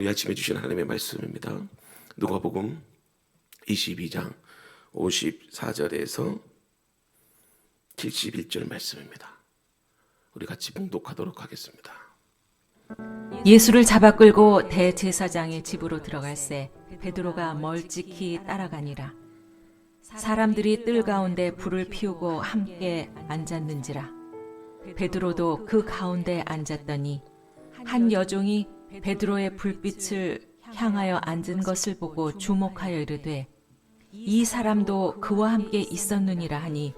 이 아침에 주신 하나님의 말씀입니다. 누가복음 22장 54절에서 71절 말씀입니다. 우리 같이 봉독하도록 하겠습니다. 예수를 잡아 끌고 대제사장의 집으로 들어갈새 베드로가 멀찍이 따라가니라. 사람들이 뜰 가운데 불을 피우고 함께 앉았는지라. 베드로도 그 가운데 앉았더니 한 여종이 베드로의 불빛을 향하여 앉은 것을 보고 주목하여 이르되 이 사람도 그와 함께 있었느니라 하니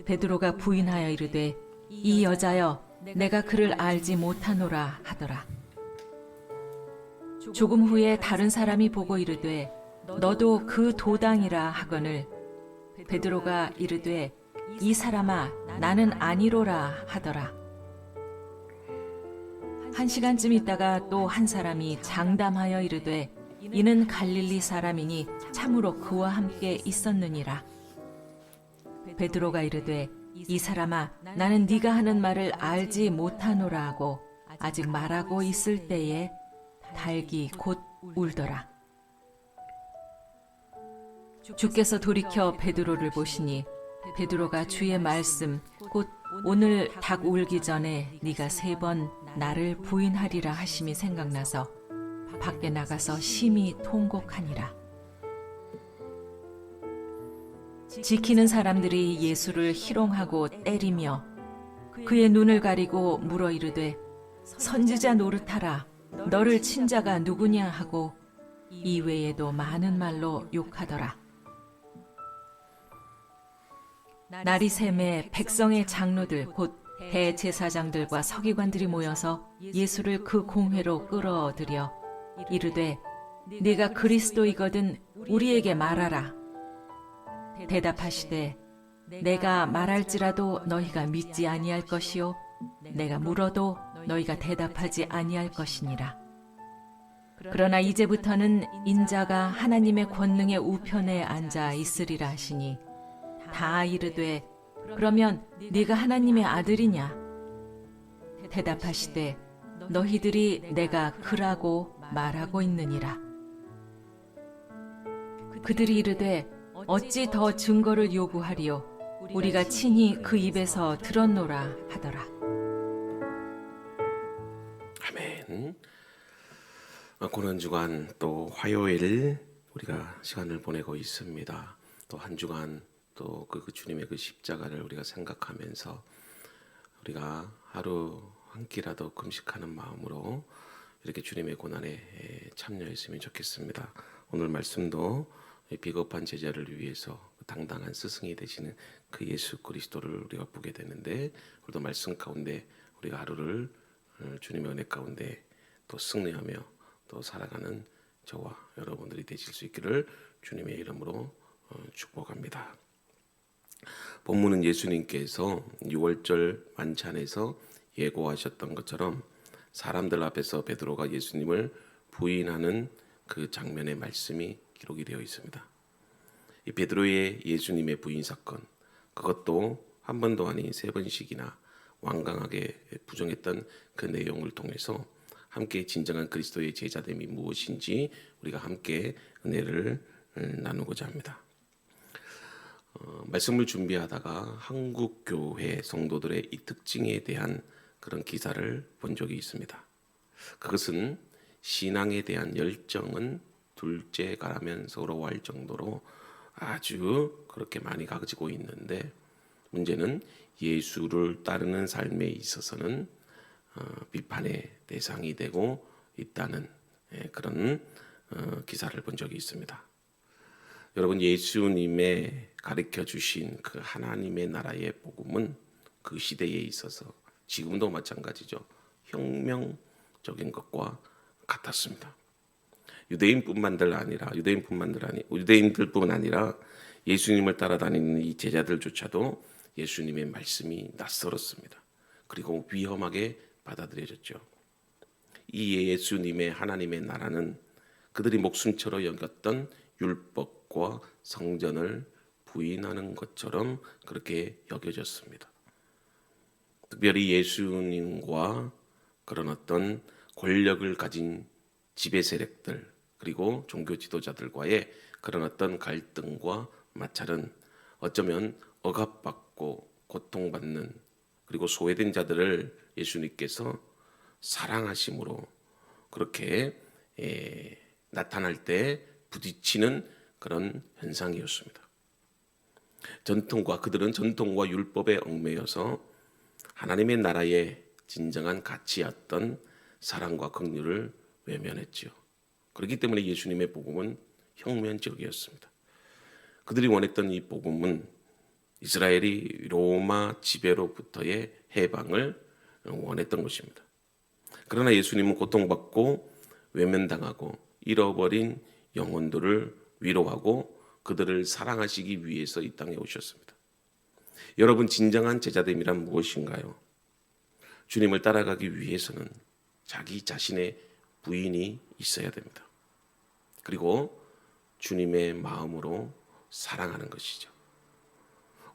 베드로가 부인하여 이르되 이 여자여 내가 그를 알지 못하노라 하더라. 조금 후에 다른 사람이 보고 이르되 너도 그 도당이라 하거늘 베드로가 이르되 이 사람아 나는 아니로라 하더라. 한 시간쯤 있다가 또 한 사람이 장담하여 이르되 이는 갈릴리 사람이니 참으로 그와 함께 있었느니라. 베드로가 이르되 이 사람아 나는 네가 하는 말을 알지 못하노라 하고 아직 말하고 있을 때에 닭이 곧 울더라. 주께서 돌이켜 베드로를 보시니 베드로가 주의 말씀 곧 오늘 닭 울기 전에 네가 3번 나를 부인하리라 하심이 생각나서 밖에 나가서 심히 통곡하니라. 지키는 사람들이 예수를 희롱하고 때리며 그의 눈을 가리고 물어 이르되 선지자 노릇하라 너를 친 자가 누구냐 하고 이외에도 많은 말로 욕하더라. 날이 샘에 백성의 장로들 곧 대제사장들과 서기관들이 모여서 예수를 그 공회로 끌어들여 이르되 네가 그리스도이거든 우리에게 말하라. 대답하시되 내가 말할지라도 너희가 믿지 아니할 것이요 내가 물어도 너희가 대답하지 아니할 것이니라. 그러나 이제부터는 인자가 하나님의 권능의 우편에 앉아 있으리라 하시니 다 이르되 그러면 네가 하나님의 아들이냐? 대답하시되 너희들이 내가 그라고 말하고 있느니라. 그들이 이르되 어찌 더 증거를 요구하리요? 우리가 친히 그 입에서 들었노라 하더라. 아멘. 고난 주간 또 화요일 우리가 시간을 보내고 있습니다. 또 한 주간 또 그 주님의 그 십자가를 우리가 생각하면서 우리가 하루 한 끼라도 금식하는 마음으로 이렇게 주님의 고난에 참여했으면 좋겠습니다. 오늘 말씀도 비겁한 제자를 위해서 당당한 스승이 되시는 그 예수 그리스도를 우리가 보게 되는데 오늘도 말씀 가운데 우리가 하루를 주님의 은혜 가운데 또 승리하며 또 살아가는 저와 여러분들이 되실 수 있기를 주님의 이름으로 축복합니다. 본문은 예수님께서 6월절 만찬에서 예고하셨던 것처럼 사람들 앞에서 베드로가 예수님을 부인하는 그 장면의 말씀이 기록이 되어 있습니다. 이 베드로의 예수님의 부인 사건, 그것도 한 번도 아닌 3번씩이나 완강하게 부정했던 그 내용을 통해서 함께 진정한 그리스도의 제자됨이 무엇인지 우리가 함께 은혜를 나누고자 합니다. 말씀을 준비하다가 한국교회 성도들의 이 특징에 대한 그런 기사를 본 적이 있습니다. 그것은 신앙에 대한 열정은 둘째가라면 서러워할 정도로 아주 그렇게 많이 가지고 있는데 문제는 예수를 따르는 삶에 있어서는 비판의 대상이 되고 있다는 그런 기사를 본 적이 있습니다. 여러분, 예수님의 가르쳐 주신 그 하나님의 나라의 복음은 그 시대에 있어서 지금도 마찬가지죠. 혁명적인 것과 같았습니다. 유대인들뿐만 아니라 예수님을 따라다니는 이 제자들조차도 예수님의 말씀이 낯설었습니다. 그리고 위험하게 받아들여졌죠. 이 예수님의 하나님의 나라는 그들이 목숨처럼 여겼던 율법과 성전을 부인하는 것처럼 그렇게 여겨졌습니다. 특별히 예수님과 그런 어떤 권력을 가진 지배 세력들 그리고 종교 지도자들과의 그런 어떤 갈등과 마찰은 어쩌면 억압받고 고통받는 그리고 소외된 자들을 예수님께서 사랑하심으로 그렇게 나타날 때 부딪히는 그런 현상이었습니다. 그들은 전통과 율법에 얽매여서 하나님의 나라의 진정한 가치였던 사랑과 긍휼을 외면했지요. 그렇기 때문에 예수님의 복음은 혁명적이었습니다. 그들이 원했던 이 복음은 이스라엘이 로마 지배로부터의 해방을 원했던 것입니다. 그러나 예수님은 고통받고 외면당하고 잃어버린 영혼들을 위로하고 그들을 사랑하시기 위해서 이 땅에 오셨습니다. 여러분, 진정한 제자됨이란 무엇인가요? 주님을 따라가기 위해서는 자기 자신의 부인이 있어야 됩니다. 그리고 주님의 마음으로 사랑하는 것이죠.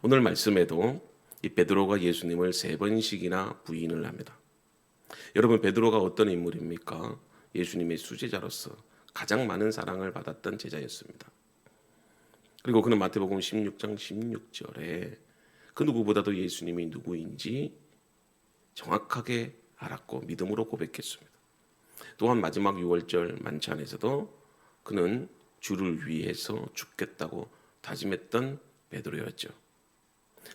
오늘 말씀에도 이 베드로가 예수님을 3번씩이나 부인을 합니다. 여러분, 베드로가 어떤 인물입니까? 예수님의 수제자로서 가장 많은 사랑을 받았던 제자였습니다. 그리고 그는 마태복음 16장 16절에 그 누구보다도 예수님이 누구인지 정확하게 알았고 믿음으로 고백했습니다. 또한 마지막 6월절 만찬에서도 그는 주를 위해서 죽겠다고 다짐했던 베드로였죠.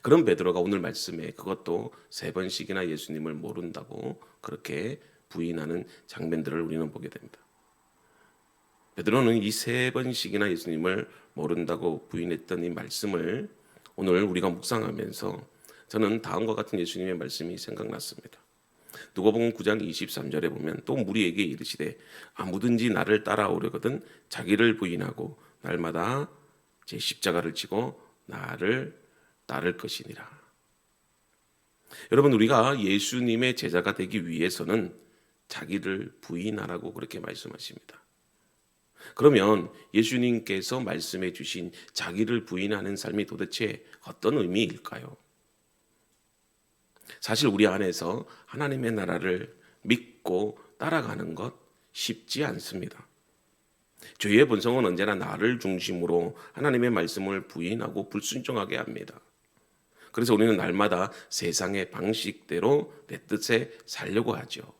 그런 베드로가 오늘 말씀에 그것도 3번씩이나 예수님을 모른다고 그렇게 부인하는 장면들을 우리는 보게 됩니다. 베드로는 이 3번씩이나 예수님을 모른다고 부인했던 이 말씀을 오늘 우리가 묵상하면서 저는 다음과 같은 예수님의 말씀이 생각났습니다. 누가복음 9장 23절에 보면 또 무리에게 이르시되 아무든지 나를 따라오려거든 자기를 부인하고 날마다 제 십자가를 지고 나를 따를 것이니라. 여러분, 우리가 예수님의 제자가 되기 위해서는 자기를 부인하라고 그렇게 말씀하십니다. 그러면 예수님께서 말씀해 주신 자기를 부인하는 삶이 도대체 어떤 의미일까요? 사실 우리 안에서 하나님의 나라를 믿고 따라가는 것 쉽지 않습니다. 죄의 본성은 언제나 나를 중심으로 하나님의 말씀을 부인하고 불순종하게 합니다. 그래서 우리는 날마다 세상의 방식대로 내 뜻에 살려고 하죠.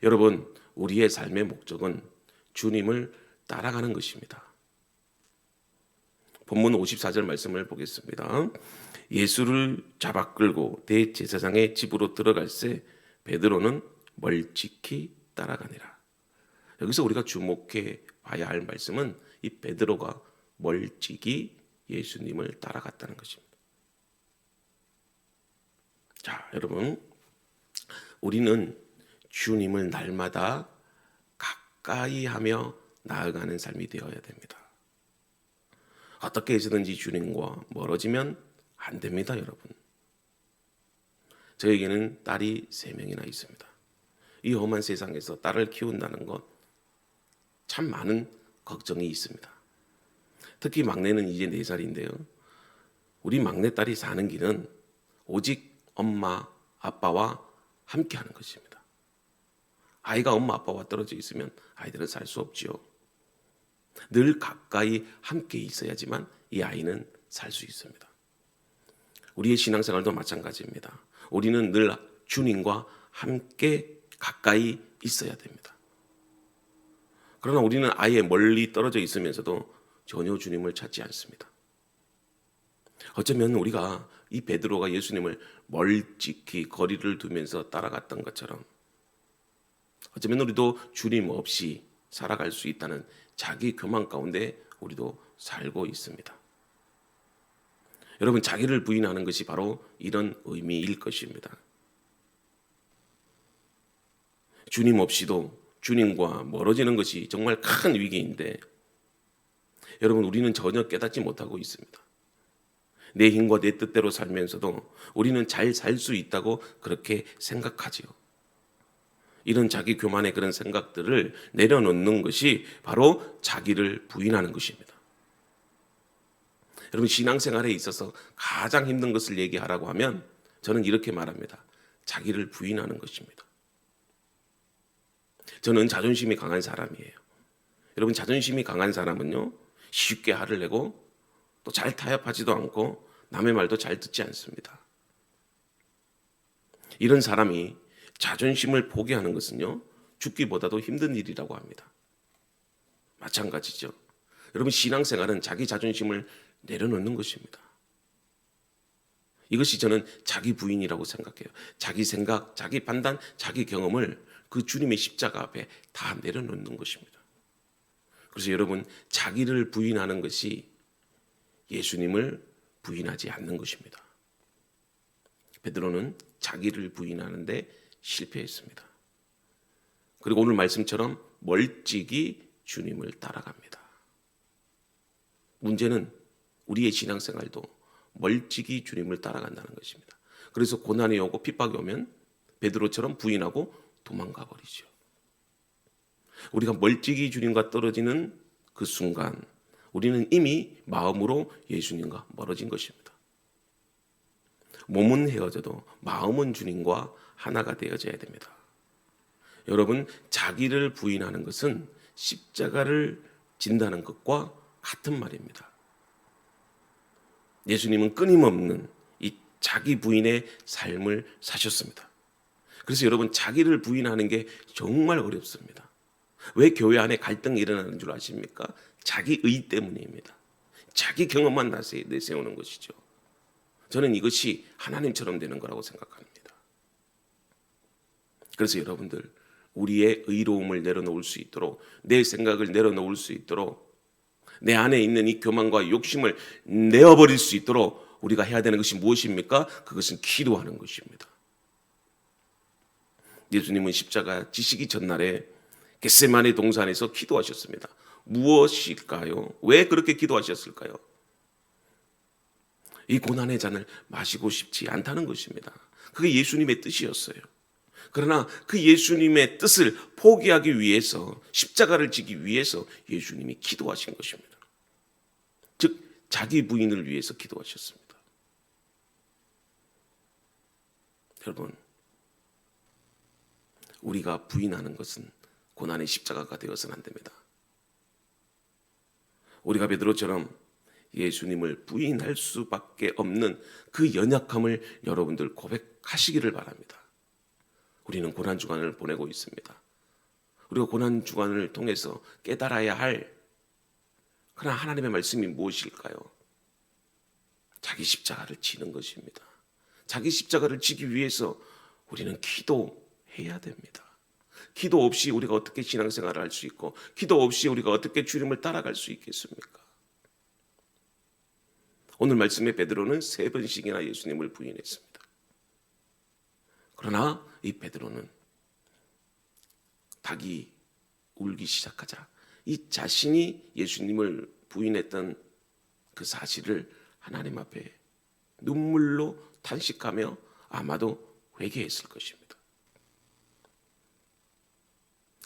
여러분, 우리의 삶의 목적은 주님을 따라가는 것입니다. 본문 54절 말씀을 보겠습니다. 예수를 잡아 끌고 대제사장의 집으로 들어갈새 베드로는 멀찍이 따라가니라. 여기서 우리가 주목해 봐야 할 말씀은 이 베드로가 멀찍이 예수님을 따라갔다는 것입니다. 자, 여러분, 우리는 주님을 날마다 가까이 하며 나아가는 삶이 되어야 됩니다. 어떻게 해서든지 주님과 멀어지면 안 됩니다, 여러분. 저에게는 딸이 3명이나 있습니다. 이 험한 세상에서 딸을 키운다는 것 참 많은 걱정이 있습니다. 특히 막내는 이제 4살인데요. 우리 막내딸이 사는 길은 오직 엄마, 아빠와 함께 하는 것입니다. 아이가 엄마, 아빠와 떨어져 있으면 아이들은 살 수 없지요. 늘 가까이 함께 있어야지만 이 아이는 살 수 있습니다. 우리의 신앙생활도 마찬가지입니다. 우리는 늘 주님과 함께 가까이 있어야 됩니다. 그러나 우리는 아예 멀리 떨어져 있으면서도 전혀 주님을 찾지 않습니다. 어쩌면 우리가 이 베드로가 예수님을 멀찍이 거리를 두면서 따라갔던 것처럼 어쩌면 우리도 주님 없이 살아갈 수 있다는 자기 교만 가운데 우리도 살고 있습니다. 여러분, 자기를 부인하는 것이 바로 이런 의미일 것입니다. 주님 없이도 주님과 멀어지는 것이 정말 큰 위기인데 여러분, 우리는 전혀 깨닫지 못하고 있습니다. 내 힘과 내 뜻대로 살면서도 우리는 잘 살 수 있다고 그렇게 생각하지요. 이런 자기 교만의 그런 생각들을 내려놓는 것이 바로 자기를 부인하는 것입니다. 여러분, 신앙생활에 있어서 가장 힘든 것을 얘기하라고 하면 저는 이렇게 말합니다. 자기를 부인하는 것입니다. 저는 자존심이 강한 사람이에요. 여러분, 자존심이 강한 사람은요, 쉽게 화를 내고 또 잘 타협하지도 않고 남의 말도 잘 듣지 않습니다. 이런 사람이 자존심을 포기하는 것은요, 죽기보다도 힘든 일이라고 합니다. 마찬가지죠. 여러분, 신앙생활은 자기 자존심을 내려놓는 것입니다. 이것이 저는 자기 부인이라고 생각해요. 자기 생각, 자기 판단, 자기 경험을 그 주님의 십자가 앞에 다 내려놓는 것입니다. 그래서 여러분, 자기를 부인하는 것이 예수님을 부인하지 않는 것입니다. 베드로는 자기를 부인하는데 실패했습니다. 그리고 오늘 말씀처럼 멀찍이 주님을 따라갑니다. 문제는 우리의 신앙생활도 멀찍이 주님을 따라간다는 것입니다. 그래서 고난이 오고 핍박이 오면 베드로처럼 부인하고 도망가 버리죠. 우리가 멀찍이 주님과 떨어지는 그 순간 우리는 이미 마음으로 예수님과 멀어진 것입니다. 몸은 헤어져도 마음은 주님과 하나가 되어져야 됩니다. 여러분, 자기를 부인하는 것은 십자가를 진다는 것과 같은 말입니다. 예수님은 끊임없는 이 자기 부인의 삶을 사셨습니다. 그래서 여러분, 자기를 부인하는 게 정말 어렵습니다. 왜 교회 안에 갈등이 일어나는 줄 아십니까? 자기 의 때문입니다. 자기 경험만 내세우는 것이죠. 저는 이것이 하나님처럼 되는 거라고 생각합니다. 그래서 여러분들, 우리의 의로움을 내려놓을 수 있도록, 내 생각을 내려놓을 수 있도록, 내 안에 있는 이 교만과 욕심을 내어버릴 수 있도록 우리가 해야 되는 것이 무엇입니까? 그것은 기도하는 것입니다. 예수님은 십자가 지시기 전날에 겟세마네 동산에서 기도하셨습니다. 무엇일까요? 왜 그렇게 기도하셨을까요? 이 고난의 잔을 마시고 싶지 않다는 것입니다. 그게 예수님의 뜻이었어요. 그러나 그 예수님의 뜻을 포기하기 위해서, 십자가를 지기 위해서 예수님이 기도하신 것입니다. 즉 자기 부인을 위해서 기도하셨습니다. 여러분, 우리가 부인하는 것은 고난의 십자가가 되어서는 안 됩니다. 우리가 베드로처럼 예수님을 부인할 수밖에 없는 그 연약함을 여러분들 고백하시기를 바랍니다. 우리는 고난주간을 보내고 있습니다. 우리가 고난주간을 통해서 깨달아야 할 그러나 하나님의 말씀이 무엇일까요? 자기 십자가를 지는 것입니다. 자기 십자가를 지기 위해서 우리는 기도해야 됩니다. 기도 없이 우리가 어떻게 신앙생활을 할 수 있고, 기도 없이 우리가 어떻게 주님을 따라갈 수 있겠습니까? 오늘 말씀에 베드로는 3번씩이나 예수님을 부인했습니다. 그러나 이 베드로는 닭이 울기 시작하자 이 자신이 예수님을 부인했던 그 사실을 하나님 앞에 눈물로 탄식하며 아마도 회개했을 것입니다.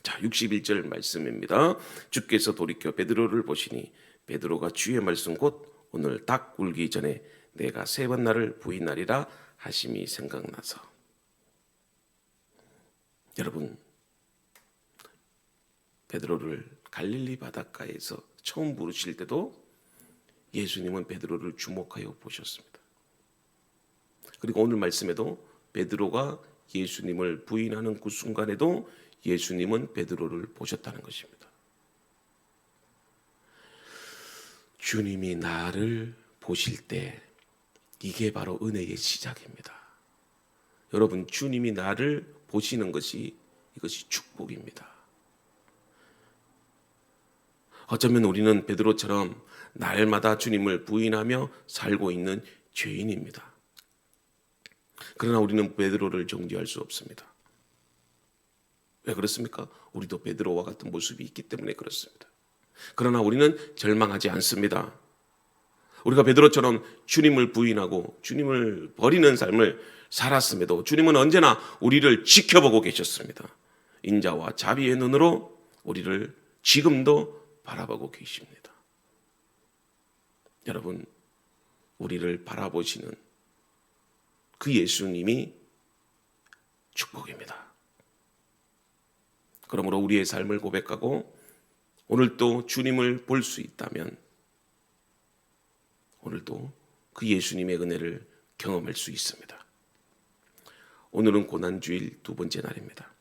자, 61절 말씀입니다. 주께서 돌이켜 베드로를 보시니 베드로가 주의 말씀 곧 오늘 닭 울기 전에 내가 3번 나를 부인하리라 하심이 생각나서. 여러분, 베드로를 갈릴리 바닷가에서 처음 부르실 때도 예수님은 베드로를 주목하여 보셨습니다. 그리고 오늘 말씀에도 베드로가 예수님을 부인하는 그 순간에도 예수님은 베드로를 보셨다는 것입니다. 주님이 나를 보실 때 이게 바로 은혜의 시작입니다. 여러분, 주님이 나를 보시는 것이 이것이 축복입니다. 어쩌면 우리는 베드로처럼 날마다 주님을 부인하며 살고 있는 죄인입니다. 그러나 우리는 베드로를 정죄할 수 없습니다. 왜 그렇습니까? 우리도 베드로와 같은 모습이 있기 때문에 그렇습니다. 그러나 우리는 절망하지 않습니다. 우리가 베드로처럼 주님을 부인하고 주님을 버리는 삶을 살았음에도 주님은 언제나 우리를 지켜보고 계셨습니다. 인자와 자비의 눈으로 우리를 지금도 바라보고 계십니다. 여러분, 우리를 바라보시는 그 예수님이 축복입니다. 그러므로 우리의 삶을 고백하고 오늘도 주님을 볼 수 있다면 오늘도 그 예수님의 은혜를 경험할 수 있습니다. 오늘은 고난주일 두 번째 날입니다.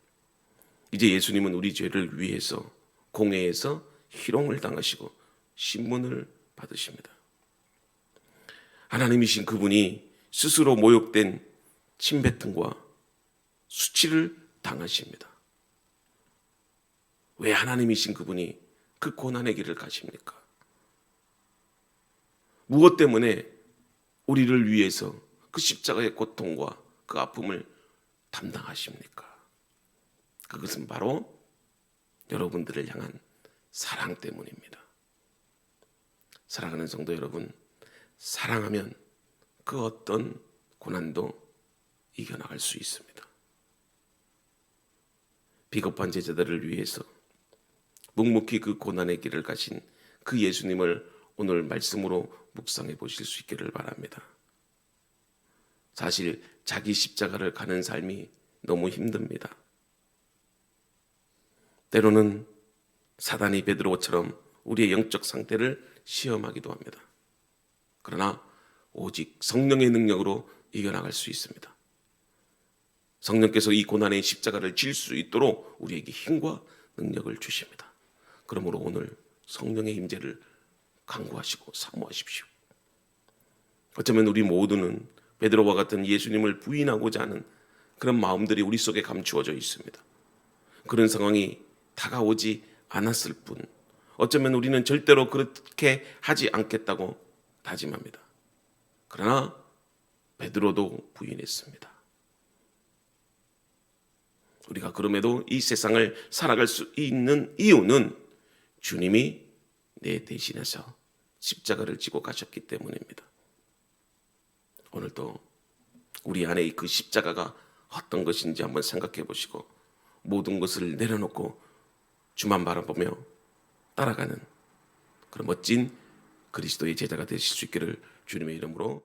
이제 예수님은 우리 죄를 위해서 공회에서 희롱을 당하시고 신문을 받으십니다. 하나님이신 그분이 스스로 모욕된 침뱉음과 수치를 당하십니다. 왜 하나님이신 그분이 그 고난의 길을 가십니까? 무엇 때문에 우리를 위해서 그 십자가의 고통과 그 아픔을 담당하십니까? 그것은 바로 여러분들을 향한 사랑 때문입니다. 사랑하는 성도 여러분, 사랑하면 그 어떤 고난도 이겨나갈 수 있습니다. 비겁한 제자들을 위해서 묵묵히 그 고난의 길을 가신 그 예수님을 오늘 말씀으로 묵상해 보실 수 있기를 바랍니다. 사실 자기 십자가를 가는 삶이 너무 힘듭니다. 때로는 사단이 베드로처럼 우리의 영적 상태를 시험하기도 합니다. 그러나 오직 성령의 능력으로 이겨나갈 수 있습니다. 성령께서 이 고난의 십자가를 질 수 있도록 우리에게 힘과 능력을 주십니다. 그러므로 오늘 성령의 임재를 간구하시고 사모하십시오. 어쩌면 우리 모두는 베드로와 같은 예수님을 부인하고자 하는 그런 마음들이 우리 속에 감추어져 있습니다. 그런 상황이 다가오지 않았을 뿐 어쩌면 우리는 절대로 그렇게 하지 않겠다고 다짐합니다. 그러나 베드로도 부인했습니다. 우리가 그럼에도 이 세상을 살아갈 수 있는 이유는 주님이 내 대신해서 십자가를 지고 가셨기 때문입니다. 오늘도 우리 안에 그 십자가가 어떤 것인지 한번 생각해 보시고 모든 것을 내려놓고 주만 바라보며 따라가는 그런 멋진 그리스도의 제자가 되실 수 있기를 주님의 이름으로